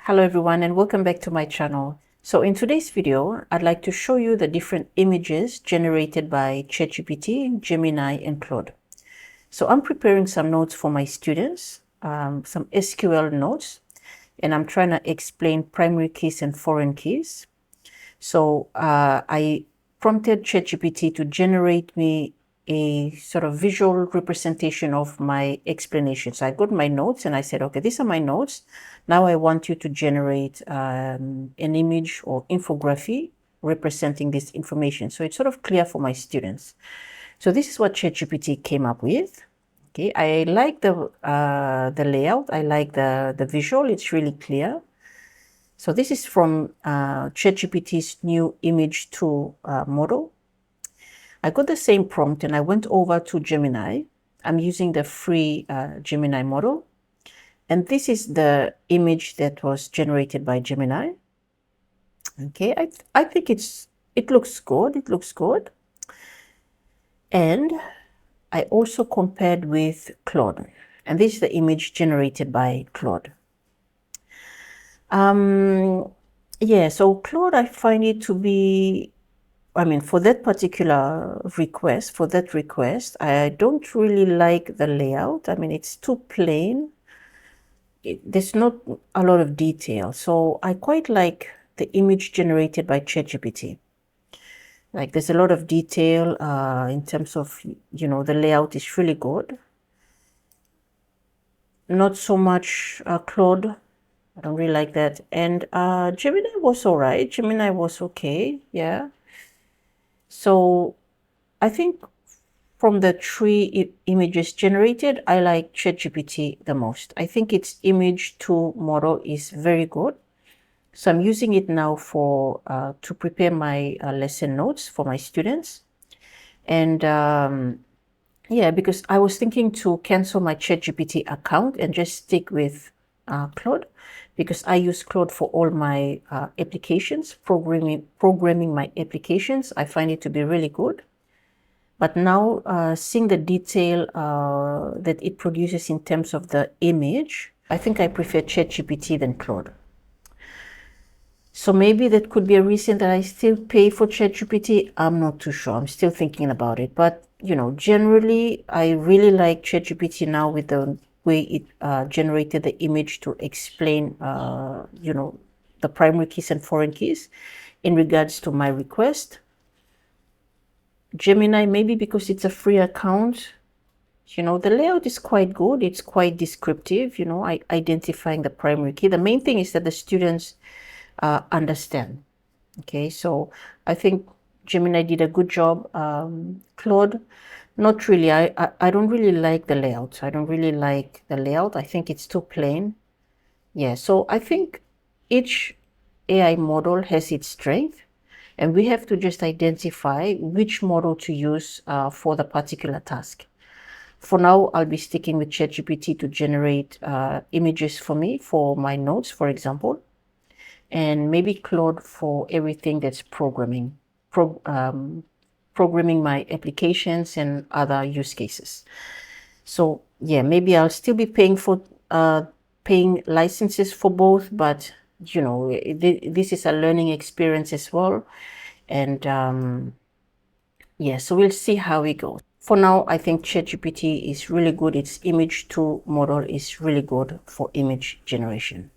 Hello everyone and welcome back to my channel. So in today's video, I'd like to show you the different images generated by ChatGPT, Gemini and Claude. So I'm preparing some notes for my students, some SQL notes, and I'm trying to explain primary keys and foreign keys. So I prompted ChatGPT to generate me a sort of visual representation of my explanation. So I got my notes and I said, okay, these are my notes. Now I want you to generate an image or infography representing this information. So it's sort of clear for my students. So this is what ChatGPT came up with. Okay, I like the layout. I like the visual. It's really clear. So this is from ChatGPT's new image 2 model. I got the same prompt and I went over to Gemini. I'm using the free Gemini model. And this is the image that was generated by Gemini. Okay, I think it looks good. It looks good. And I also compared with Claude. And this is the image generated by Claude. Yeah, so Claude, I find it to be, for that particular request, I don't really like the layout. It's too plain. There's not a lot of detail. So I quite like the image generated by ChatGPT. Like there's a lot of detail in terms of, the layout is really good. Not so much Claude. I don't really like that. And Gemini was all right. Gemini was okay. Yeah. So I think from the three images generated, I like ChatGPT the most. I think its image 2 model is very good. So I'm using it now for to prepare my lesson notes for my students. And yeah, because I was thinking to cancel my ChatGPT account and just stick with Claude, because I use Claude for all my applications, programming my applications. I find it to be really good. But now seeing the detail that it produces in terms of the image, I think I prefer ChatGPT than Claude. So maybe that could be a reason that I still pay for ChatGPT. I'm not too sure. I'm still thinking about it. But, generally, I really like ChatGPT now with the way it generated the image to explain, the primary keys and foreign keys in regards to my request. Gemini, maybe because it's a free account, the layout is quite good. It's quite descriptive, identifying the primary key. The main thing is that the students understand. Okay, so I think Gemini did a good job. Claude, not really. I don't really like the layout. I think it's too plain. Yeah, so I think each AI model has its strength, and we have to just identify which model to use for the particular task. For now, I'll be sticking with ChatGPT to generate images for me for my notes, for example, and maybe Claude for everything that's programming my applications and other use cases. So yeah, maybe I'll still be paying for paying licenses for both, but this is a learning experience as well. And yeah, so we'll see how it goes. For now, I think ChatGPT is really good. Its image 2 model is really good for image generation.